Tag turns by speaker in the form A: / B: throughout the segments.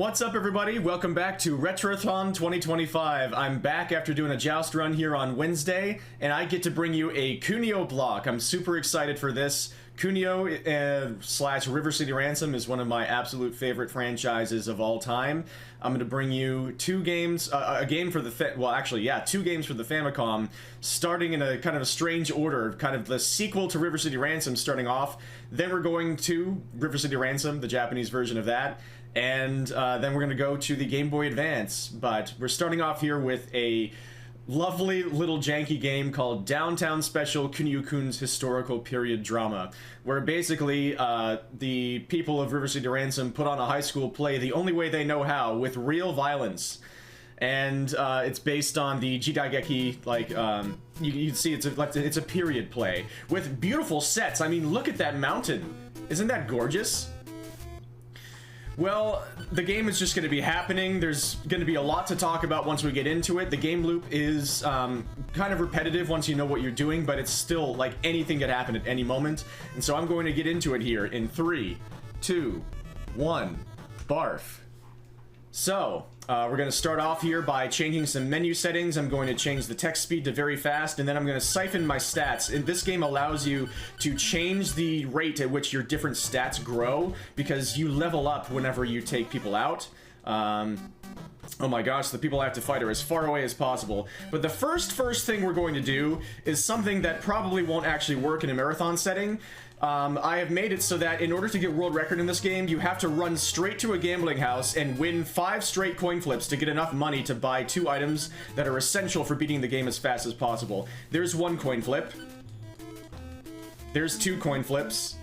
A: What's up, everybody? Welcome back to Retrothon 2025. I'm back after doing a joust run here on Wednesday, and I get to bring you a Kunio block. I'm super excited for this. Kunio slash River City Ransom is one of my absolute favorite franchises of all time. I'm going to bring you two games, a game for the, two games for the Famicom, starting in a kind of a strange order, kind of the sequel to River City Ransom starting off. Then we're going to River City Ransom, the Japanese version of that. And then we're going to go to the Game Boy Advance. But we're starting off here with a lovely little janky game called Downtown Special Kunio-kun's Historical Period Drama, where basically the people of River City Ransom put on a high school play the only way they know how, with real violence. And it's based on the Jidaigeki, like, you can see it's a period play with beautiful sets. I mean, look at that mountain. Isn't that gorgeous? Well, the game is just going to be happening. There's going to be a lot to talk about once we get into it. The game loop is kind of repetitive once you know what you're doing, but it's still like anything could happen at any moment. And so I'm going to get into it here in 3, 2, 1, barf. So, we're going to start off here by changing some menu settings. I'm going to change the text speed to very fast, and then I'm going to siphon my stats. And this game allows you to change the rate at which your different stats grow, because you level up whenever you take people out. Oh my gosh, the people I have to fight are as far away as possible. But the first thing we're going to do is something that probably won't actually work in a marathon setting. I have made it so that in order to get world record in this game, you have to run straight to a gambling house and win 5 straight coin flips to get enough money to buy 2 items that are essential for beating the game as fast as possible. There's 1 coin flip. There's 2 coin flips.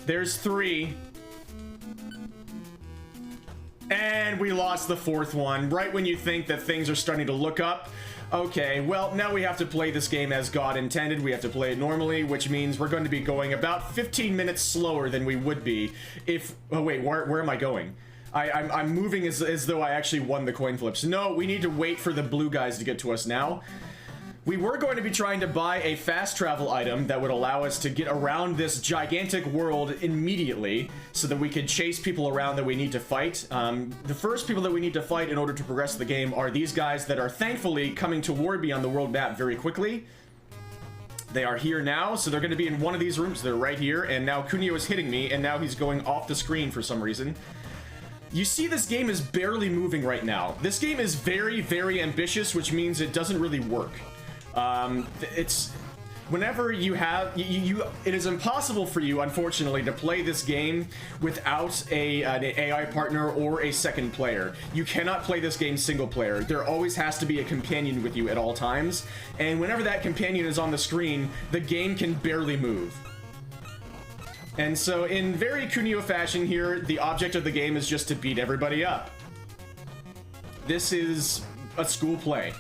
A: There's 3. And we lost the 4th one, right when you think that things are starting to look up. Okay, well, now we have to play this game as God intended. We have to play it normally, which means we're going to be going about 15 minutes slower than we would be if... Oh, wait, where am I going? I'm moving as though I actually won the coin flips. No, we need to wait for the blue guys to get to us now. We were going to be trying to buy a fast travel item that would allow us to get around this gigantic world immediately so that we could chase people around that we need to fight. The first people that we need to fight in order to progress the game are these guys that are thankfully coming toward me on the world map very quickly. They are here now, so they're going to be in one of these rooms. They're right here, and now Kunio is hitting me, and now he's going off the screen for some reason. You see, this game is barely moving right now. This game is very, very ambitious, which means it doesn't really work. It's whenever you have it is impossible for you, unfortunately, to play this game without an AI partner or a second player. You cannot play this game single player. There always has to be a companion with you at all times, and whenever that companion is on the screen, the game can barely move. And so in very Kunio fashion here, the object of the game is just to beat everybody up. This is a school play.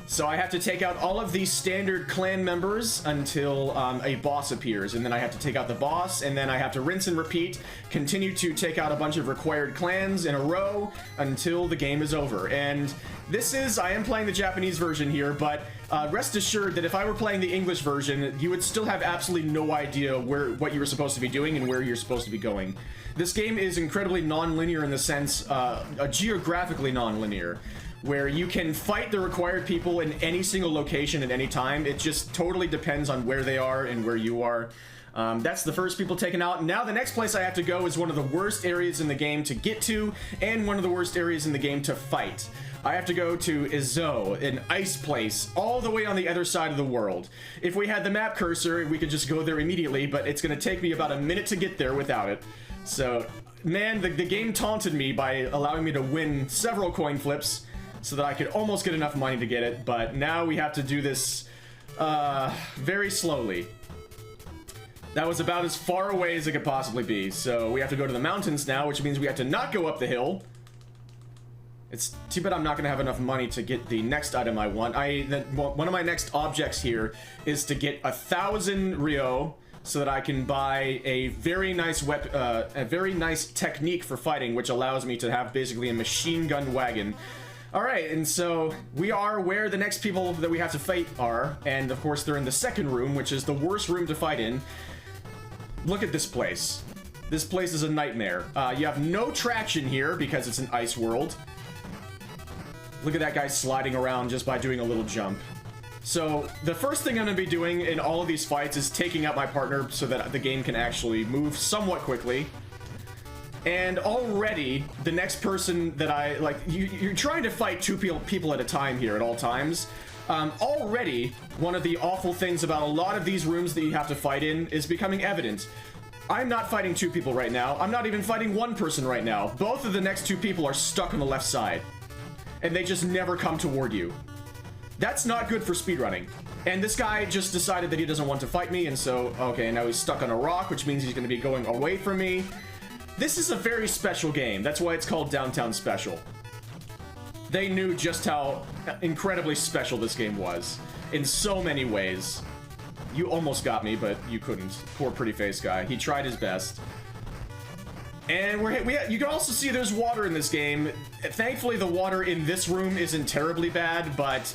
A: So I have to take out all of these standard clan members until a boss appears, and then I have to take out the boss, and then I have to rinse and repeat, continue to take out a bunch of required clans in a row until the game is over. And this is, I am playing the Japanese version here, but rest assured that if I were playing the English version, you would still have absolutely no idea what you were supposed to be doing and where you're supposed to be going. This game is incredibly non-linear in the sense, geographically non-linear, where you can fight the required people in any single location at any time. It just totally depends on where they are and where you are. That's the first people taken out. Now the next place I have to go is one of the worst areas in the game to get to, and one of the worst areas in the game to fight. I have to go to Izo, an ice place, all the way on the other side of the world. If we had the map cursor, we could just go there immediately, but it's going to take me about a minute to get there without it. So, man, the game taunted me by allowing me to win several coin flips, so that I could almost get enough money to get it, but now we have to do this very slowly. That was about as far away as it could possibly be, so we have to go to the mountains now, which means we have to not go up the hill. It's too bad I'm not going to have enough money to get the next item I want. One of my next objects here is to get 1,000 Ryo, so that I can buy a very nice a very nice technique for fighting, which allows me to have basically a machine gun wagon. Alright, and so we are where the next people that we have to fight are, and of course they're in the second room, which is the worst room to fight in. Look at this place. This place is a nightmare. You have no traction here because it's an ice world. Look at that guy sliding around just by doing a little jump. So the first thing I'm going to be doing in all of these fights is taking out my partner so that the game can actually move somewhat quickly. And already, the next person that I, like, you're trying to fight two people at a time here at all times. Already, one of the awful things about a lot of these rooms that you have to fight in is becoming evident. I'm not fighting two people right now. I'm not even fighting one person right now. Both of the next two people are stuck on the left side. And they just never come toward you. That's not good for speedrunning. And this guy just decided that he doesn't want to fight me, and so, okay, now he's stuck on a rock, which means he's going to be going away from me. This is a very special game. That's why it's called Downtown Special. They knew just how incredibly special this game was. In so many ways. You almost got me, but you couldn't. Poor pretty face guy. He tried his best. And you can also see there's water in this game. Thankfully, the water in this room isn't terribly bad, but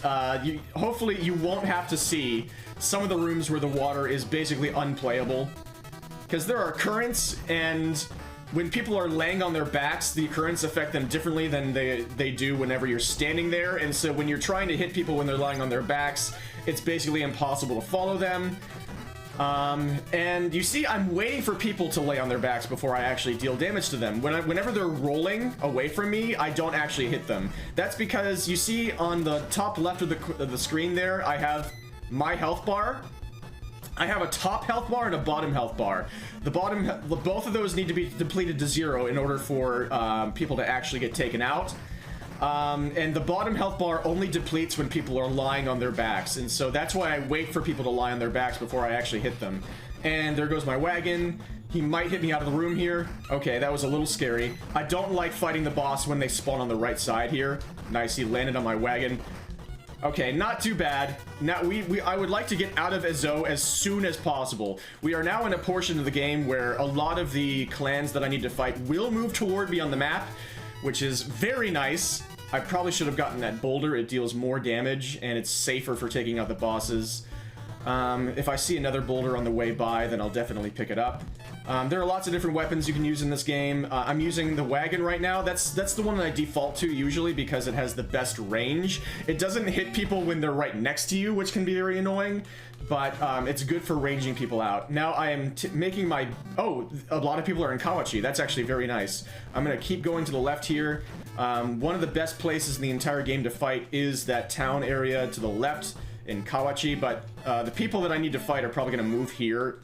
A: hopefully you won't have to see some of the rooms where the water is basically unplayable. Because there are currents, and when people are laying on their backs, the currents affect them differently than they do whenever you're standing there. And so when you're trying to hit people when they're lying on their backs, it's basically impossible to follow them. And you see, I'm waiting for people to lay on their backs before I actually deal damage to them. Whenever they're rolling away from me, I don't actually hit them. That's because you see on the top left of the screen there, I have my health bar. I have a top health bar and a bottom health bar. Both of those need to be depleted to 0 in order for people to actually get taken out. And the bottom health bar only depletes when people are lying on their backs, and so that's why I wait for people to lie on their backs before I actually hit them. And there goes my wagon. He might hit me out of the room here. Okay, that was a little scary. I don't like fighting the boss when they spawn on the right side here. Nice, he landed on my wagon. Okay, not too bad. Now, I would like to get out of Ezo as soon as possible. We are now in a portion of the game where a lot of the clans that I need to fight will move toward me on the map, which is very nice. I probably should have gotten that boulder. It deals more damage, and it's safer for taking out the bosses. If I see another boulder on the way by, then I'll definitely pick it up. There are lots of different weapons you can use in this game. I'm using the wagon right now. That's the one that I default to usually because it has the best range. It doesn't hit people when they're right next to you, which can be very annoying, but it's good for ranging people out. Now I am making my... Oh, a lot of people are in Kawachi. That's actually very nice. I'm going to keep going to the left here. One of the best places in the entire game to fight is that town area to the left in Kawachi, but the people that I need to fight are probably going to move here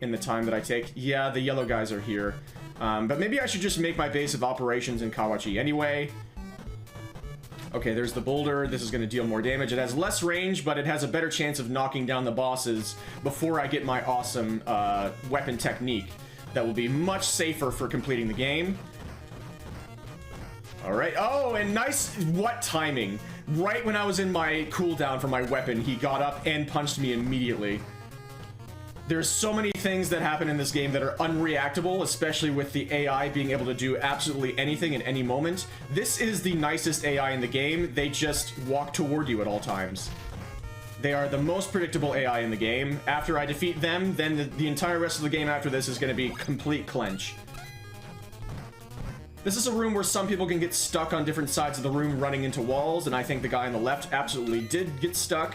A: in the time that I take. Yeah, the yellow guys are here. But maybe I should just make my base of operations in Kawachi anyway. Okay, there's the boulder. This is going to deal more damage. It has less range, but it has a better chance of knocking down the bosses before I get my awesome weapon technique. That will be much safer for completing the game. Alright. Oh, and nice... What timing. Right when I was in my cooldown for my weapon, he got up and punched me immediately. There's so many things that happen in this game that are unreactable, especially with the AI being able to do absolutely anything at any moment. This is the nicest AI in the game. They just walk toward you at all times. They are the most predictable AI in the game. After I defeat them, then the entire rest of the game after this is going to be complete clench. This is a room where some people can get stuck on different sides of the room running into walls, and I think the guy on the left absolutely did get stuck.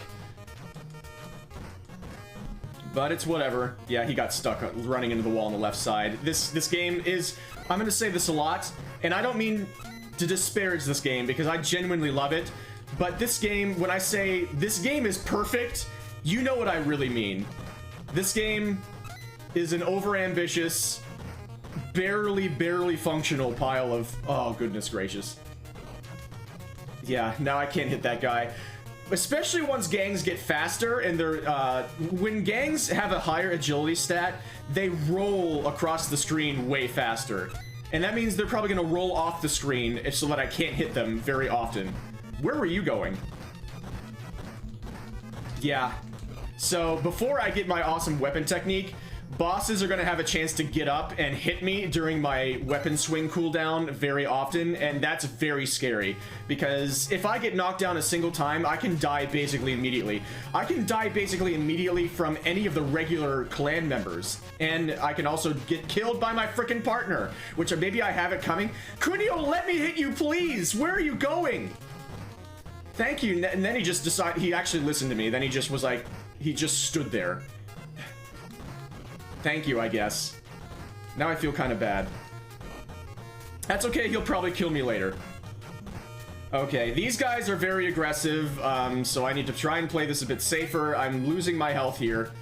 A: But it's whatever. Yeah, he got stuck running into the wall on the left side. This game is... I'm going to say this a lot, and I don't mean to disparage this game, because I genuinely love it. But this game, when I say this game is perfect, you know what I really mean. This game is an overambitious, barely functional pile of... Oh, goodness gracious. Yeah, now I can't hit that guy. Especially once gangs get faster, and they're, when gangs have a higher agility stat, they roll across the screen way faster. And that means they're probably gonna roll off the screen so that I can't hit them very often. Where were you going? Yeah. So, before I get my awesome weapon technique, bosses are going to have a chance to get up and hit me during my weapon swing cooldown very often, and that's very scary, because if I get knocked down a single time, I can die basically immediately. I can die basically immediately from any of the regular clan members, and I can also get killed by my freaking partner, which maybe I have it coming. Kunio, let me hit you, please! Where are you going? Thank you. And then he just decided, he actually listened to me, then he just was like, he just stood there. Thank you, I guess. Now I feel kind of bad. That's okay, he'll probably kill me later. Okay, these guys are very aggressive, so I need to try and play this a bit safer. I'm losing my health here.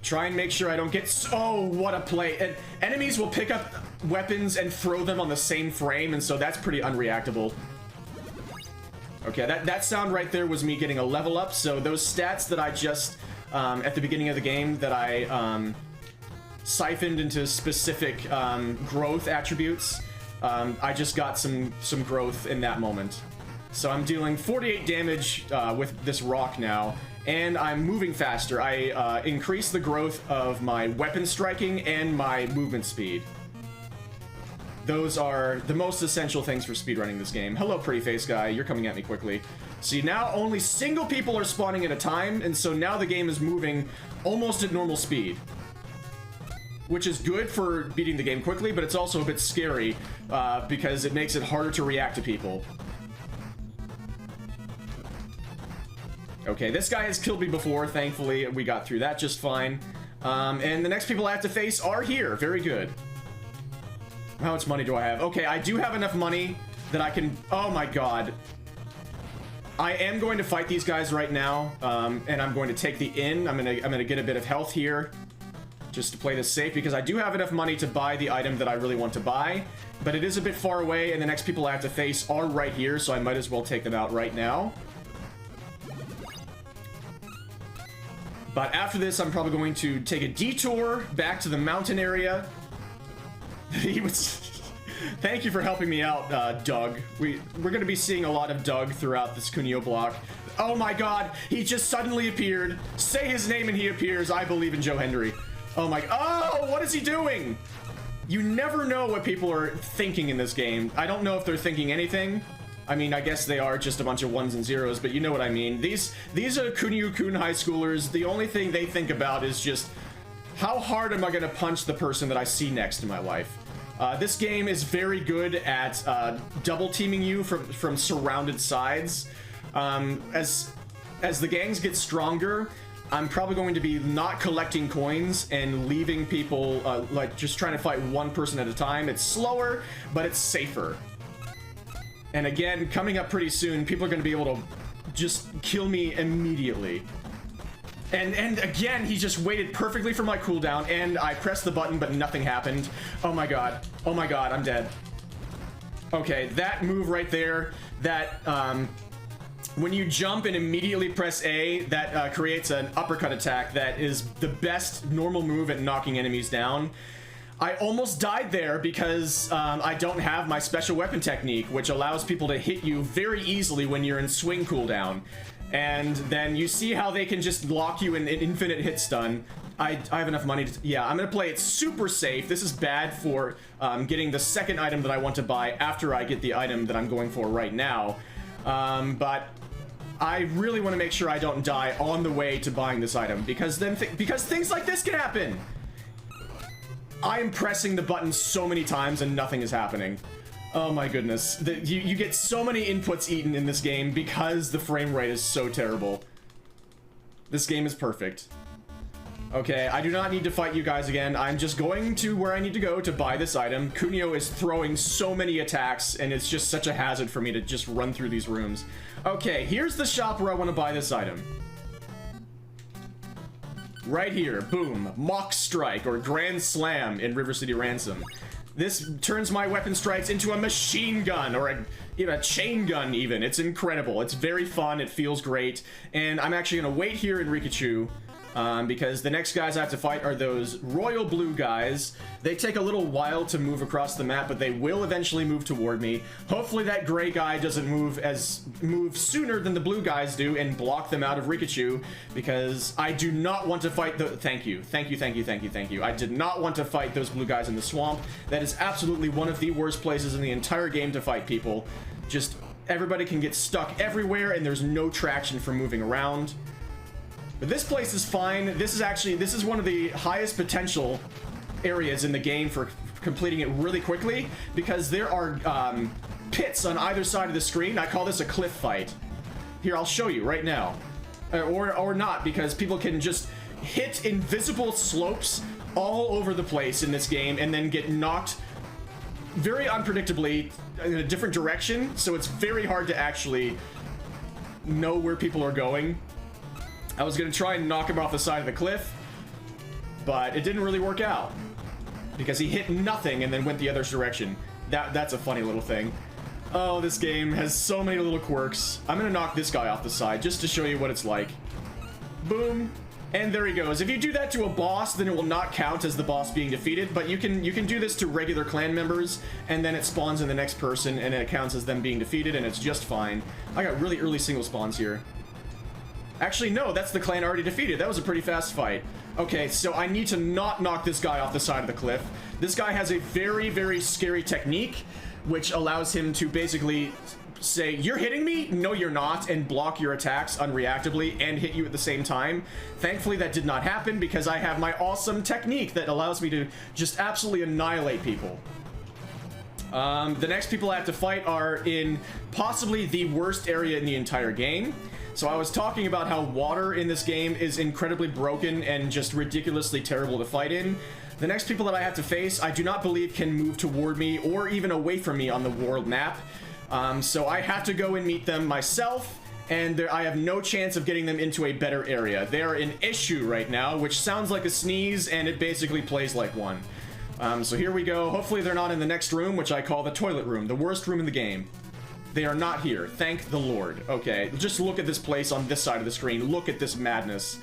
A: Try and make sure I don't get... Oh, what a play. And enemies will pick up weapons and throw them on the same frame, and so that's pretty unreactable. Okay, that sound right there was me getting a level up, so those stats that I just... at the beginning of the game that I siphoned into specific growth attributes. I just got some growth in that moment. So I'm dealing 48 damage with this rock now, and I'm moving faster. I increase the growth of my weapon striking and my movement speed. Those are the most essential things for speedrunning this game. Hello, pretty face guy. You're coming at me quickly. See, now only single people are spawning at a time, and so now the game is moving almost at normal speed. Which is good for beating the game quickly, but it's also a bit scary because it makes it harder to react to people. Okay, this guy has killed me before. Thankfully, we got through that just fine. And the next people I have to face are here. Very good. How much money do I have? Okay, I do have enough money that I can... Oh my god. I am going to fight these guys right now, and I'm going to take the inn. I'm gonna get a bit of health here, just to play this safe, because I do have enough money to buy the item that I really want to buy, but it is a bit far away, and the next people I have to face are right here, so I might as well take them out right now. But after this, I'm probably going to take a detour back to the mountain area. He was... Thank you for helping me out, Doug. We're going to be seeing a lot of Doug throughout this Kunio block. Oh my god, he just suddenly appeared. Say his name and he appears. I believe in Joe Hendry. Oh my... Oh, what is he doing? You never know what people are thinking in this game. I don't know if they're thinking anything. I mean, I guess they are just a bunch of ones and zeros, but you know what I mean. These are Kunio-kun high schoolers. The only thing they think about is just, how hard am I going to punch the person that I see next in my life? This game is very good at double teaming you from surrounded sides. As the gangs get stronger, I'm probably going to be not collecting coins and leaving people like just trying to fight one person at a time. It's slower, but it's safer. And again, coming up pretty soon, people are going to be able to just kill me immediately. And again, he just waited perfectly for my cooldown, and I pressed the button, but nothing happened. Oh my god. Oh my god, I'm dead. Okay, that move right there, that, when you jump and immediately press A, that creates an uppercut attack that is the best normal move at knocking enemies down. I almost died there because I don't have my special weapon technique, which allows people to hit you very easily when you're in swing cooldown. And then you see how they can just lock you in an infinite hit stun. I have enough money to... Yeah, I'm going to play it super safe. This is bad for getting the second item that I want to buy after I get the item that I'm going for right now. But I really want to make sure I don't die on the way to buying this item, because then because things like this can happen. I am pressing the button so many times and nothing is happening. Oh my goodness. You get so many inputs eaten in this game because the frame rate is so terrible. This game is perfect. Okay, I do not need to fight you guys again. I'm just going to where I need to go to buy this item. Kunio is throwing so many attacks, and it's just such a hazard for me to just run through these rooms. Okay, here's the shop where I want to buy this item. Right here, boom. Mock Strike, or Grand Slam in River City Ransom. This turns my weapon strikes into a machine gun, or a chain gun even. It's incredible. It's very fun. It feels great. And I'm actually going to wait here in Rikachu because the next guys I have to fight are those royal blue guys. They take a little while to move across the map, but they will eventually move toward me. Hopefully that gray guy doesn't move sooner than the blue guys do and block them out of Rikachu, because I do not want to fight the— thank you. I did not want to fight those blue guys in the swamp. That is absolutely one of the worst places in the entire game to fight people. Just everybody can get stuck everywhere and there's no traction for moving around. But this place is fine. This is one of the highest potential areas in the game for completing it really quickly, because there are pits on either side of the screen. I call this a cliff fight. Here, I'll show you right now. Or not, because people can just hit invisible slopes all over the place in this game and then get knocked very unpredictably in a different direction, so it's very hard to actually know where people are going. I was gonna try and knock him off the side of the cliff, but it didn't really work out because he hit nothing and then went the other direction. That's a funny little thing. Oh, this game has so many little quirks. I'm gonna knock this guy off the side just to show you what it's like. Boom. And there he goes. If you do that to a boss, then it will not count as the boss being defeated, but you can do this to regular clan members, and then it spawns in the next person, and it counts as them being defeated, and it's just fine. I got really early single spawns here. Actually, no, that's the clan already defeated. That was a pretty fast fight. Okay, so I need to not knock this guy off the side of the cliff. This guy has a very, very scary technique, which allows him to basically say, "You're hitting me? No, you're not," and block your attacks unreactably and hit you at the same time. Thankfully, that did not happen because I have my awesome technique that allows me to just absolutely annihilate people. The next people I have to fight are in possibly the worst area in the entire game. So I was talking about how water in this game is incredibly broken and just ridiculously terrible to fight in. The next people that I have to face, I do not believe can move toward me or even away from me on the world map. So I have to go and meet them myself, and I have no chance of getting them into a better area. They are an issue right now, which sounds like a sneeze, and it basically plays like one. So here we go. Hopefully they're not in the next room, which I call the toilet room, the worst room in the game. They are not here. Thank the Lord. Okay, just look at this place on this side of the screen. Look at this madness.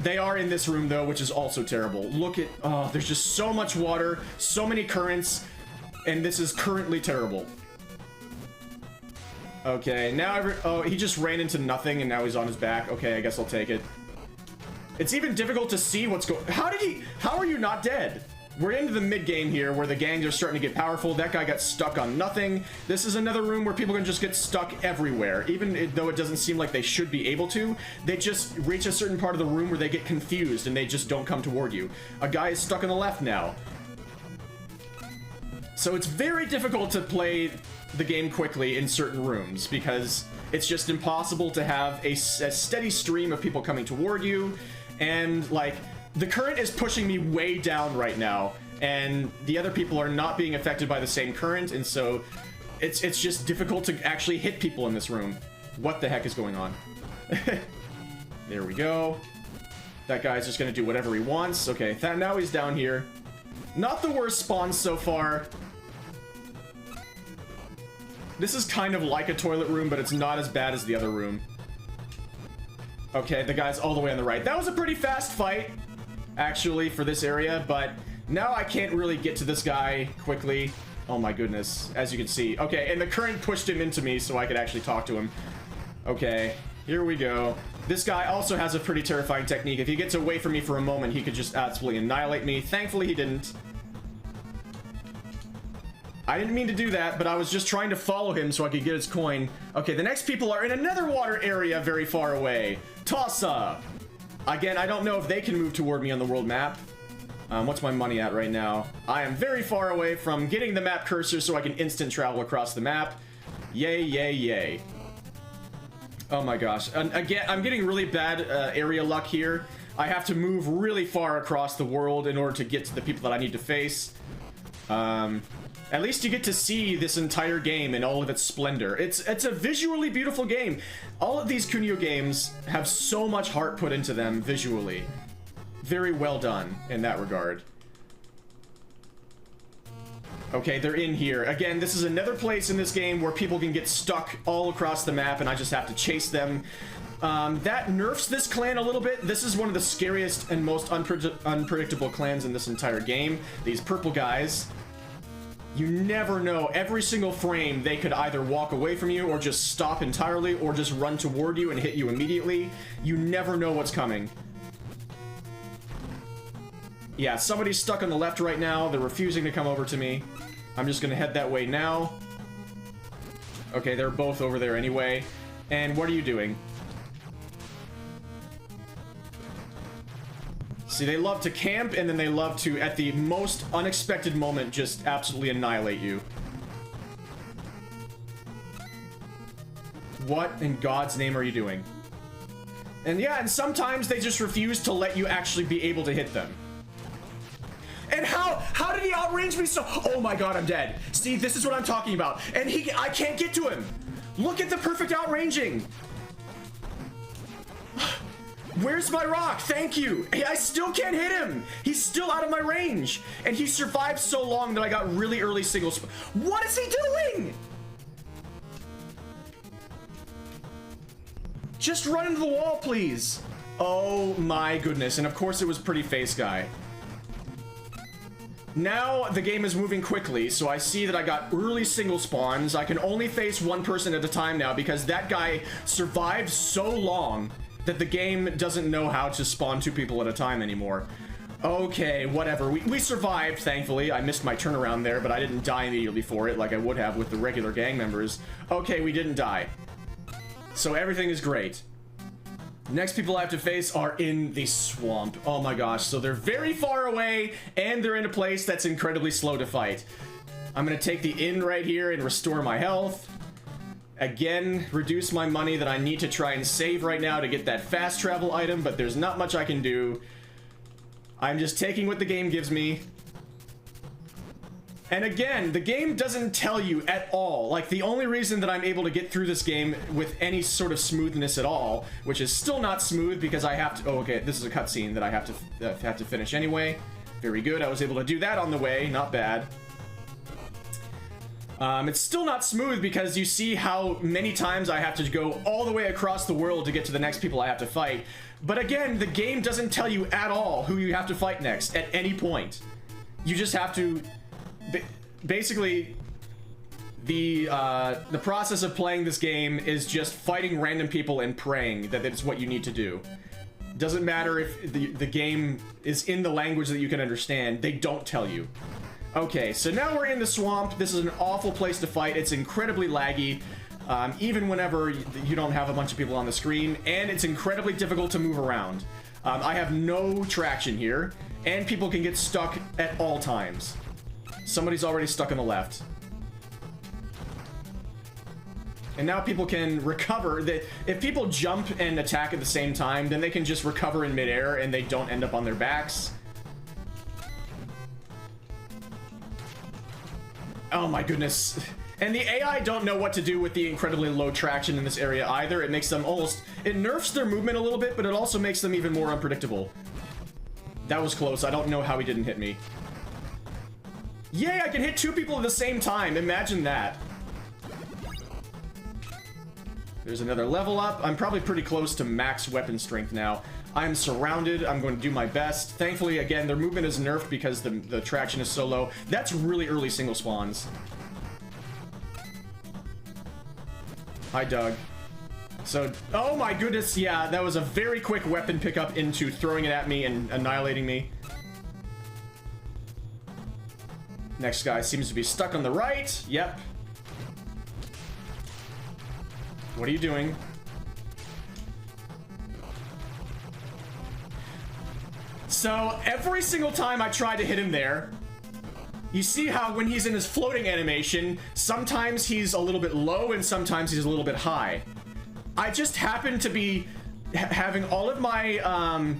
A: They are in this room, though, which is also terrible. Look at— oh, there's just so much water, so many currents, and this is currently terrible. Okay, now oh, he just ran into nothing, and now he's on his back. Okay, I guess I'll take it. It's even difficult to see what's going— how are you not dead? We're into the mid-game here, where the gangs are starting to get powerful. That guy got stuck on nothing. This is another room where people can just get stuck everywhere. Even though it doesn't seem like they should be able to, they just reach a certain part of the room where they get confused, and they just don't come toward you. A guy is stuck on the left now. So it's very difficult to play the game quickly in certain rooms, because it's just impossible to have a steady stream of people coming toward you, and, like, the current is pushing me way down right now, and the other people are not being affected by the same current, and so it's just difficult to actually hit people in this room. What the heck is going on? There we go. That guy's just gonna do whatever he wants. Okay, now he's down here. Not the worst spawns so far. This is kind of like a toilet room, but it's not as bad as the other room. Okay, the guy's all the way on the right. That was a pretty fast fight, actually, for this area, but now I can't really get to this guy quickly. Oh my goodness, as you can see. Okay, and the current pushed him into me so I could actually talk to him. Okay, here we go. This guy also has a pretty terrifying technique. If he gets away from me for a moment, he could just absolutely annihilate me. Thankfully, he didn't. I didn't mean to do that, but I was just trying to follow him so I could get his coin. Okay, the next people are in another water area very far away. Tossa! Again, I don't know if they can move toward me on the world map. What's my money at right now? I am very far away from getting the map cursor so I can instant travel across the map. Yay, yay, yay. Oh my gosh. And again, I'm getting really bad area luck here. I have to move really far across the world in order to get to the people that I need to face. At least you get to see this entire game in all of its splendor. It's a visually beautiful game. All of these Kunio games have so much heart put into them visually. Very well done in that regard. Okay, they're in here. Again, this is another place in this game where people can get stuck all across the map and I just have to chase them. That nerfs this clan a little bit. This is one of the scariest and most unpredictable clans in this entire game. These purple guys. You never know. Every single frame, they could either walk away from you or just stop entirely or just run toward you and hit you immediately. You never know what's coming. Yeah, somebody's stuck on the left right now. They're refusing to come over to me. I'm just gonna head that way now. Okay, they're both over there anyway. And what are you doing? See, they love to camp, and then they love to, at the most unexpected moment, just absolutely annihilate you. What in God's name are you doing? And yeah, and sometimes they just refuse to let you actually be able to hit them. And how did he outrange me so? Oh my God, I'm dead. See, this is what I'm talking about. And I can't get to him. Look at the perfect outranging. Where's my rock? Thank you. I still can't hit him. He's still out of my range. And he survived so long that I got really early singles. What is he doing? Just run into the wall, please. Oh my goodness. And of course it was Pretty Face Guy. Now the game is moving quickly, so I see that I got early single spawns. I can only face one person at a time now because that guy survived so long that the game doesn't know how to spawn two people at a time anymore. Okay, whatever. We survived, thankfully. I missed my turnaround there, but I didn't die immediately for it like I would have with the regular gang members. Okay, we didn't die. So everything is great. Next people I have to face are in the swamp. Oh my gosh, so they're very far away, and they're in a place that's incredibly slow to fight. I'm gonna take the inn right here and restore my health. Again, reduce my money that I need to try and save right now to get that fast travel item, but there's not much I can do. I'm just taking what the game gives me. And again, the game doesn't tell you at all. Like, the only reason that I'm able to get through this game with any sort of smoothness at all, which is still not smooth because I have to... Oh, okay, this is a cutscene that I have to finish anyway. Very good, I was able to do that on the way, not bad. It's still not smooth because you see how many times I have to go all the way across the world to get to the next people I have to fight. But again, the game doesn't tell you at all who you have to fight next at any point. You just have to... Basically, the process of playing this game is just fighting random people and praying that it's what you need to do. Doesn't matter if the game is in the language that you can understand, they don't tell you. Okay, so now we're in the swamp. This is an awful place to fight. It's incredibly laggy, even whenever you don't have a bunch of people on the screen, and it's incredibly difficult to move around. I have no traction here, and people can get stuck at all times. Somebody's already stuck on the left. And now people can recover. If people jump and attack at the same time, then they can just recover in midair and they don't end up on their backs. Oh my goodness. And the AI don't know what to do with the incredibly low traction in this area either. It makes them almost... It nerfs their movement a little bit, but it also makes them even more unpredictable. That was close. I don't know how he didn't hit me. Yay, I can hit two people at the same time. Imagine that. There's another level up. I'm probably pretty close to max weapon strength now. I'm surrounded. I'm going to do my best. Thankfully, again, their movement is nerfed because the traction is so low. That's really early single spawns. Hi, Doug. So, oh my goodness, yeah, that was a very quick weapon pickup into throwing it at me and annihilating me. Next guy seems to be stuck on the right. Yep. What are you doing? So, every single time I try to hit him there, you see how when he's in his floating animation, sometimes he's a little bit low and sometimes he's a little bit high. I just happen to be having all of my, all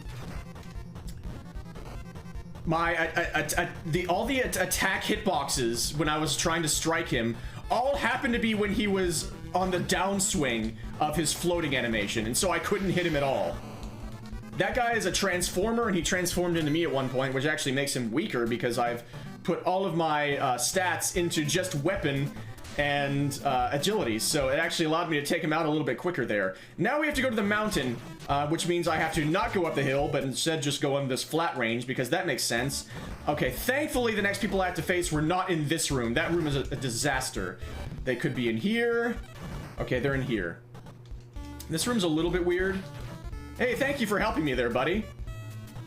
A: the attack hitboxes when I was trying to strike him all happened to be when he was on the downswing of his floating animation, and so I couldn't hit him at all. That guy is a transformer, and he transformed into me at one point, which actually makes him weaker because I've put all of my stats into just weapon and agility, so it actually allowed me to take him out a little bit quicker there. Now we have to go to the mountain, which means I have to not go up the hill, but instead just go on this flat range, because that makes sense. Okay, thankfully the next people I have to face were not in this room. That room is a disaster. They could be in here. Okay, they're in here. This room's a little bit weird. Hey, thank you for helping me there, buddy.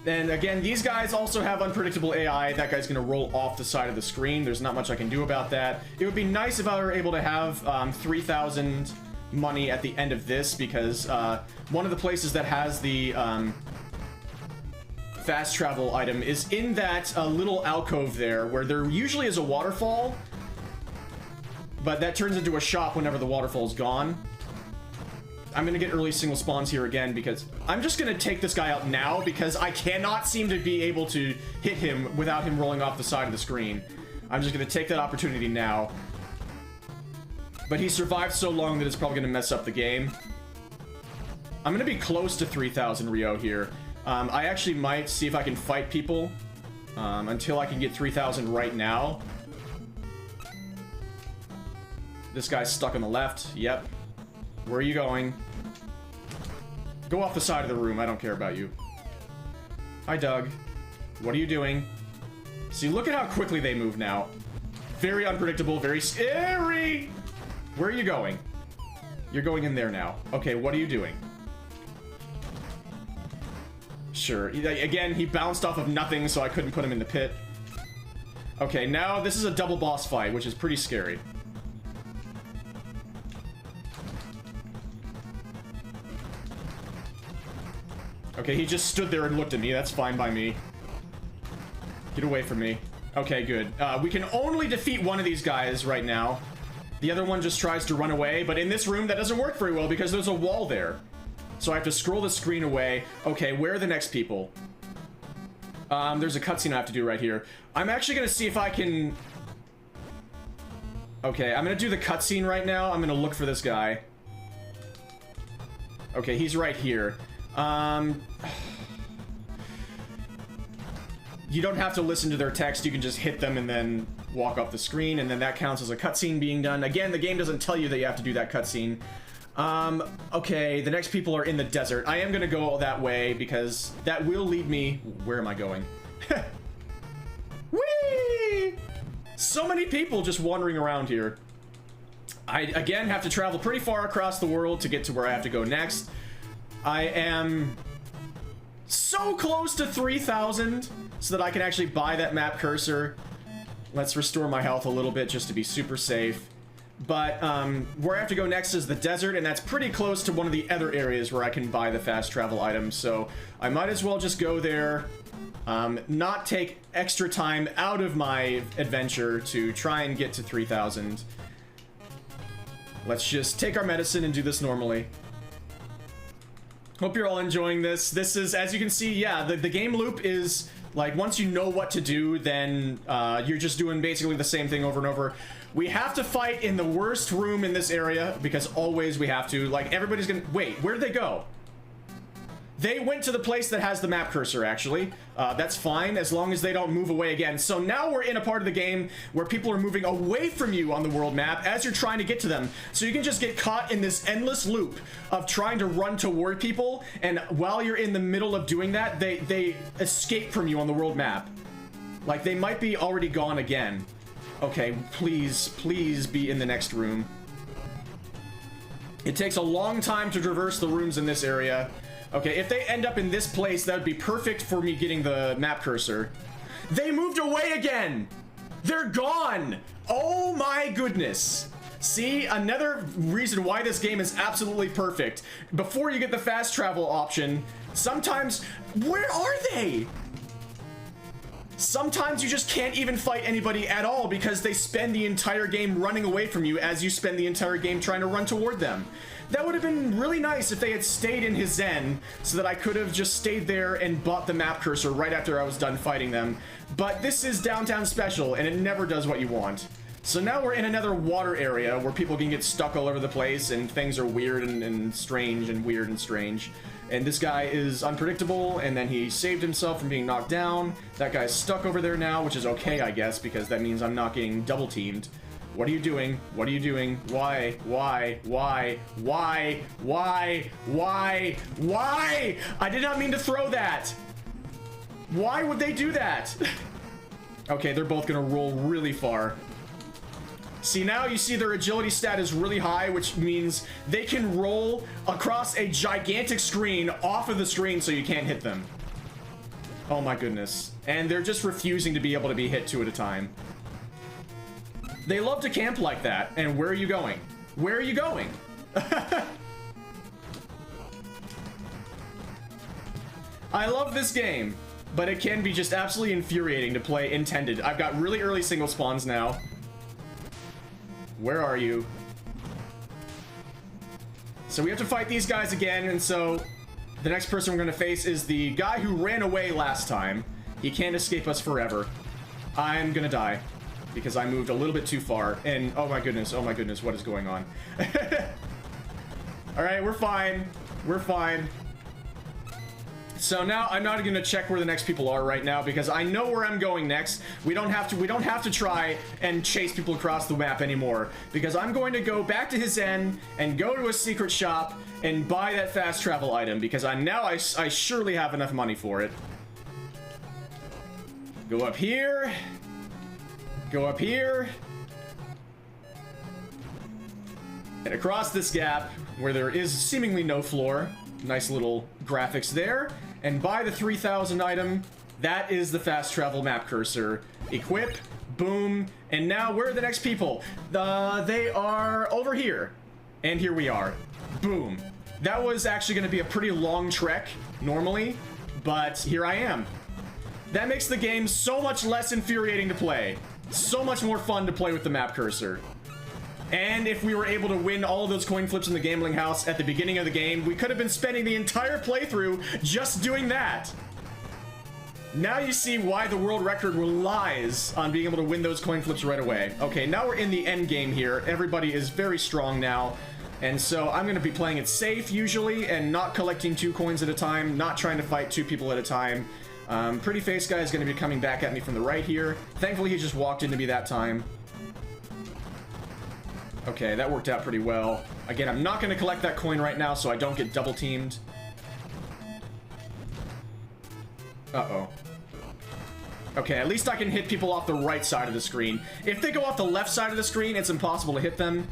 A: And again, these guys also have unpredictable AI. That guy's gonna roll off the side of the screen. There's not much I can do about that. It would be nice if I were able to have 3,000 money at the end of this, because one of the places that has the fast travel item is in that little alcove there, where there usually is a waterfall, but that turns into a shop whenever the waterfall is gone. I'm gonna get early single spawns here again, because I'm just gonna take this guy out now, because I cannot seem to be able to hit him without him rolling off the side of the screen. I'm just gonna take that opportunity now. But he survived so long that it's probably gonna mess up the game. I'm gonna be close to 3,000 Rio here. I actually might see if I can fight people until I can get 3,000 right now. This guy's stuck on the left. Yep. Where are you going? Go off the side of the room. I don't care about you. Hi, Doug. What are you doing? See, look at how quickly they move now. Very unpredictable, very scary. Where are you going? You're going in there now. Okay, what are you doing? Sure. Again, he bounced off of nothing, so I couldn't put him in the pit. Okay, now this is a double boss fight, which is pretty scary. Okay, he just stood there and looked at me. That's fine by me. Get away from me. Okay, good. We can only defeat one of these guys right now. The other one just tries to run away, but in this room that doesn't work very well because there's a wall there. So I have to scroll the screen away. Okay, where are the next people? There's a cutscene I have to do right here. I'm actually gonna see if I can... Okay, I'm gonna do the cutscene right now. I'm gonna look for this guy. Okay, he's right here. You don't have to listen to their text. You can just hit them and then walk off the screen, and then that counts as a cutscene being done. Again, the game doesn't tell you that you have to do that cutscene. Okay, the next people are in the desert. I am gonna go that way because that will lead me... Where am I going? Whee! So many people just wandering around here. I, again, have to travel pretty far across the world to get to where I have to go next. I am so close to 3,000 so that I can actually buy that map cursor. Let's restore my health a little bit just to be super safe. But where I have to go next is the desert, and that's pretty close to one of the other areas where I can buy the fast travel items. So I might as well just go there, not take extra time out of my adventure to try and get to 3,000. Let's just take our medicine and do this normally. Hope you're all enjoying this. This is, as you can see, yeah, the game loop is, like, once you know what to do, then you're just doing basically the same thing over and over. We have to fight in the worst room in this area, because always we have to. Like, everybody's gonna... Wait, where did they go? They went to the place that has the map cursor, actually. That's fine, as long as they don't move away again. So now we're in a part of the game where people are moving away from you on the world map as you're trying to get to them. So you can just get caught in this endless loop of trying to run toward people, and while you're in the middle of doing that, they escape from you on the world map. Like, they might be already gone again. Okay, please, please be in the next room. It takes a long time to traverse the rooms in this area. Okay, if they end up in this place, that would be perfect for me getting the map cursor. They moved away again! They're gone! Oh my goodness! See, another reason why this game is absolutely perfect. Before you get the fast travel option, sometimes... Where are they? Sometimes you just can't even fight anybody at all because they spend the entire game running away from you as you spend the entire game trying to run toward them. That would have been really nice if they had stayed in his zen so that I could have just stayed there and bought the map cursor right after I was done fighting them. But this is Downtown Special and it never does what you want. So now we're in another water area where people can get stuck all over the place and things are weird and strange and weird and strange. And this guy is unpredictable, and then he saved himself from being knocked down. That guy's stuck over there now, which is okay, I guess, because that means I'm not getting double teamed. What are you doing? What are you doing? Why? Why? Why? Why? Why? Why? Why? I did not mean to throw that. Why would they do that? Okay, they're both gonna roll really far. See, now you see their agility stat is really high, which means they can roll across a gigantic screen off of the screen so you can't hit them. Oh my goodness. And they're just refusing to be able to be hit 2 at a time. They love to camp like that. And where are you going? Where are you going? I love this game, but it can be just absolutely infuriating to play intended. I've got really early single spawns now. Where are you? So we have to fight these guys again, and so the next person we're going to face is the guy who ran away last time. He can't escape us forever. I'm going to die because I moved a little bit too far, and oh my goodness, what is going on? Alright, we're fine. We're fine. So now I'm not going to check where the next people are right now because I know where I'm going next. We don't have to try and chase people across the map anymore because I'm going to go back to his end and go to a secret shop and buy that fast travel item because I surely have enough money for it. Go up here. Go up here. And across this gap where there is seemingly no floor. Nice little graphics there. And buy the 3000 item. That is the fast travel map cursor. Equip. Boom. And now where are the next people? They are over here. And here we are. Boom. That was actually going to be a pretty long trek normally. But here I am. That makes the game so much less infuriating to play. So much more fun to play with the map cursor. And if we were able to win all of those coin flips in the gambling house at the beginning of the game, we could have been spending the entire playthrough just doing that. Now you see why the world record relies on being able to win those coin flips right away. Okay, now we're in the end game here. Everybody is very strong now. And so I'm going to be playing it safe usually and not collecting 2 coins at a time, not trying to fight 2 people at a time. Pretty face guy is going to be coming back at me from the right here. Thankfully, he just walked into me that time. Okay, that worked out pretty well. Again, I'm not going to collect that coin right now so I don't get double teamed. Uh-oh. Okay, at least I can hit people off the right side of the screen. If they go off the left side of the screen, it's impossible to hit them.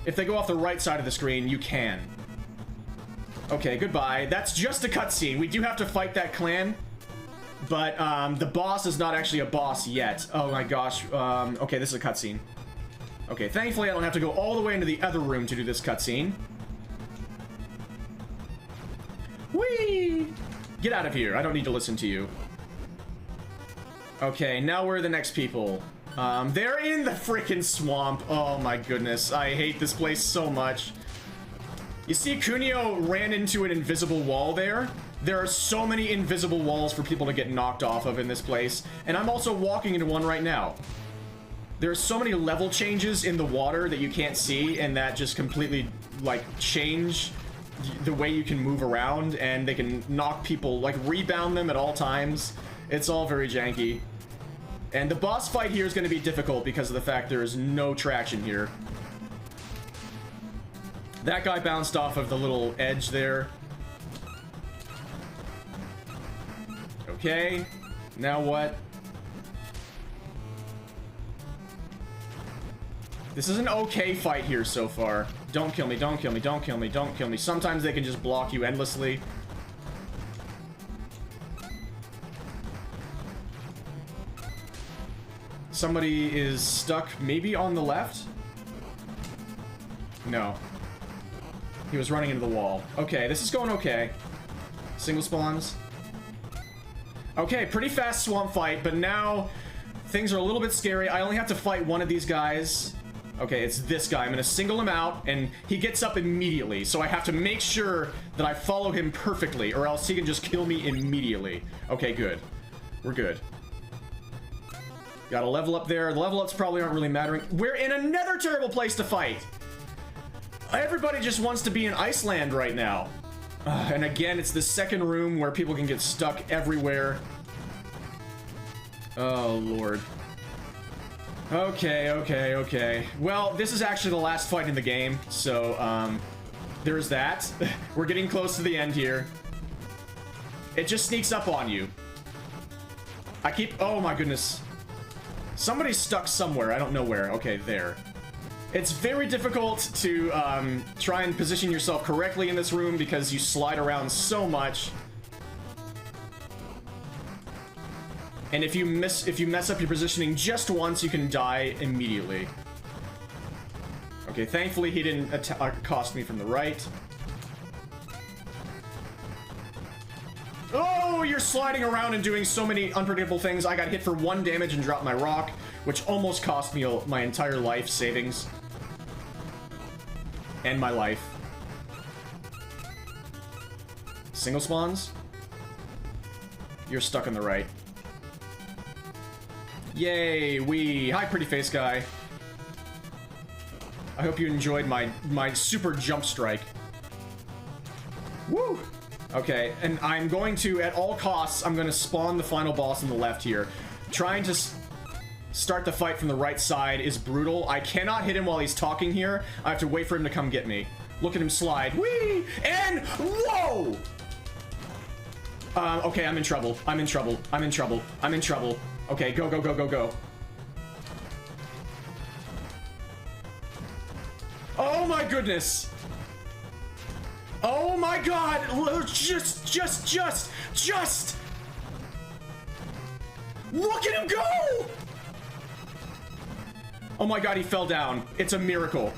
A: If they go off the right side of the screen, you can. Okay, goodbye. That's just a cutscene. We do have to fight that clan. But, the boss is not actually a boss yet. Oh my gosh. Okay, this is a cutscene. Okay, thankfully I don't have to go all the way into the other room to do this cutscene. Whee! Get out of here. I don't need to listen to you. Okay, now where are the next people? They're in the freaking swamp. Oh my goodness. I hate this place so much. You see, Kunio ran into an invisible wall there. There are so many invisible walls for people to get knocked off of in this place. And I'm also walking into one right now. There are so many level changes in the water that you can't see and that just completely, like, change the way you can move around, and they can knock people, like, rebound them at all times. It's all very janky. And the boss fight here is going to be difficult because of the fact there is no traction here. That guy bounced off of the little edge there. Okay, now what? This is an okay fight here so far. Don't kill me, don't kill me, don't kill me, don't kill me. Sometimes they can just block you endlessly. Somebody is stuck maybe on the left? No. He was running into the wall. Okay, this is going okay. Single spawns. Okay, pretty fast swamp fight, but now things are a little bit scary. I only have to fight one of these guys. Okay, it's this guy. I'm gonna single him out, and he gets up immediately, so I have to make sure that I follow him perfectly, or else he can just kill me immediately. Okay, good. We're good. Got a level up there. The level ups probably aren't really mattering. We're in another terrible place to fight. Everybody just wants to be in Iceland right now. And again, it's the second room where people can get stuck everywhere. Oh, Lord. Okay, okay, okay. Well, this is actually the last fight in the game, so, there's that. We're getting close to the end here. It just sneaks up on you. Oh my goodness. Somebody's stuck somewhere, I don't know where. Okay, there. It's very difficult to try and position yourself correctly in this room because you slide around so much. And if you mess up your positioning just once, you can die immediately. Okay, thankfully he didn't accost me from the right. Oh, you're sliding around and doing so many unpredictable things. I got hit for 1 damage and dropped my rock, which almost cost me my entire life savings. And my life. Single spawns? You're stuck on the right. Yay, hi, pretty face guy. I hope you enjoyed my super jump strike. Woo! Okay, and I'm going to, at all costs, I'm going to spawn the final boss on the left here. Trying to start the fight from the right side is brutal. I cannot hit him while he's talking here. I have to wait for him to come get me. Look at him slide. Whee! And whoa! Okay, I'm in trouble. I'm in trouble. I'm in trouble. I'm in trouble. Okay, go, go, go, go, go. Oh my goodness! Oh my god! Just! Look at him go! Oh my god, he fell down. It's a miracle.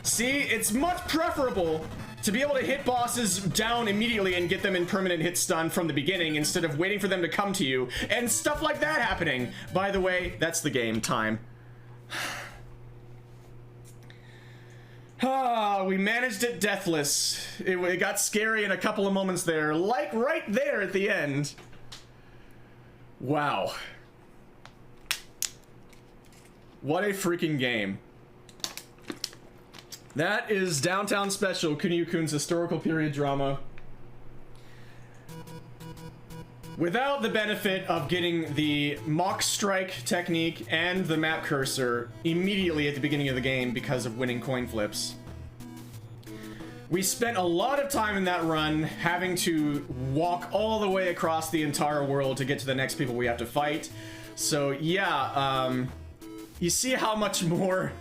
A: See, it's much preferable to be able to hit bosses down immediately and get them in permanent hit stun from the beginning instead of waiting for them to come to you and stuff like that happening. By the way, that's the game time. Ah, we managed it deathless. It got scary in a couple of moments there, like right there at the end. Wow. What a freaking game. That is Downtown Special, Kunio-kun's historical period drama. Without the benefit of getting the mock strike technique and the map cursor immediately at the beginning of the game because of winning coin flips. We spent a lot of time in that run having to walk all the way across the entire world to get to the next people we have to fight. So yeah, you see how much more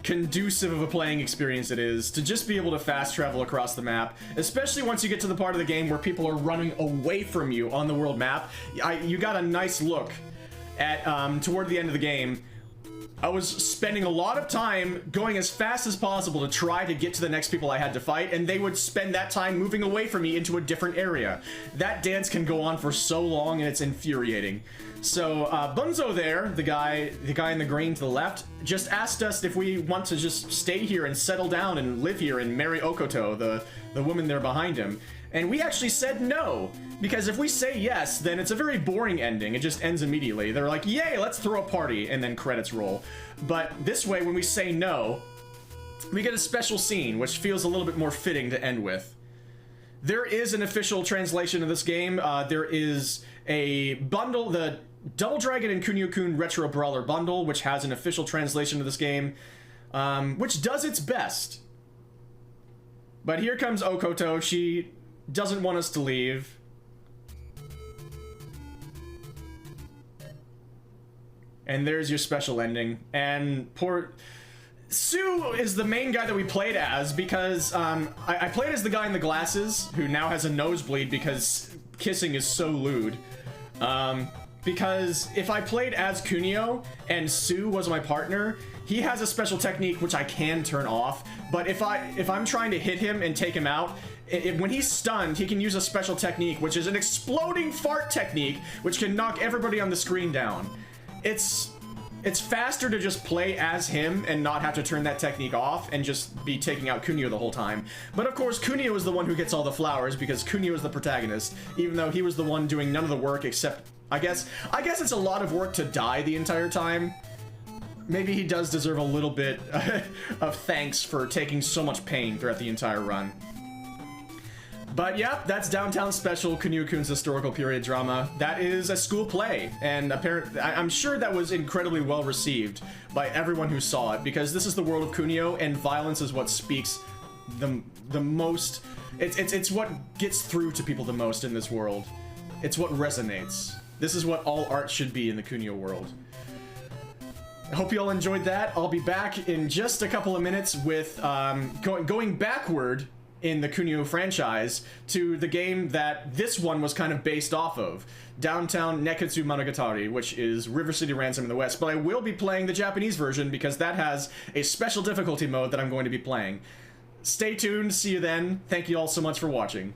A: conducive of a playing experience it is to just be able to fast travel across the map, especially once you get to the part of the game where people are running away from you on the world map. You got a nice look at toward the end of the game. I was spending a lot of time going as fast as possible to try to get to the next people I had to fight, and they would spend that time moving away from me into a different area. That dance can go on for so long, and it's infuriating. So, Bunzo there, the guy in the green to the left, just asked us if we want to just stay here and settle down and live here and marry Okoto, the woman there behind him. And we actually said no, because if we say yes, then it's a very boring ending. It just ends immediately. They're like, yay, let's throw a party, and then credits roll. But this way, when we say no, we get a special scene, which feels a little bit more fitting to end with. There is an official translation of this game. There is a bundle, the Double Dragon and Kunio-kun Retro Brawler bundle, which has an official translation of this game, which does its best. But here comes Okoto. She doesn't want us to leave. And there's your special ending. And poor Sue is the main guy that we played as because I played as the guy in the glasses who now has a nosebleed because kissing is so lewd. Because if I played as Kunio and Sue was my partner, he has a special technique which I can turn off. But if I'm trying to hit him and take him out, when he's stunned, he can use a special technique, which is an exploding fart technique, which can knock everybody on the screen down. It's faster to just play as him and not have to turn that technique off and just be taking out Kunio the whole time. But of course, Kunio is the one who gets all the flowers because Kunio is the protagonist, even though he was the one doing none of the work except, I guess it's a lot of work to die the entire time. Maybe he does deserve a little bit of thanks for taking so much pain throughout the entire run. But yeah, that's Downtown Special, Kunio-kun's historical period drama. That is a school play, and apparently, I'm sure that was incredibly well received by everyone who saw it, because this is the world of Kunio, and violence is what speaks the most. It's what gets through to people the most in this world. It's what resonates. This is what all art should be in the Kunio world. I hope you all enjoyed that. I'll be back in just a couple of minutes with going backward in the Kunio franchise to the game that this one was kind of based off of, Downtown Neketsu Monogatari, which is River City Ransom in the West, but I will be playing the Japanese version because that has a special difficulty mode that I'm going to be playing. Stay tuned, see you then. Thank you all so much for watching.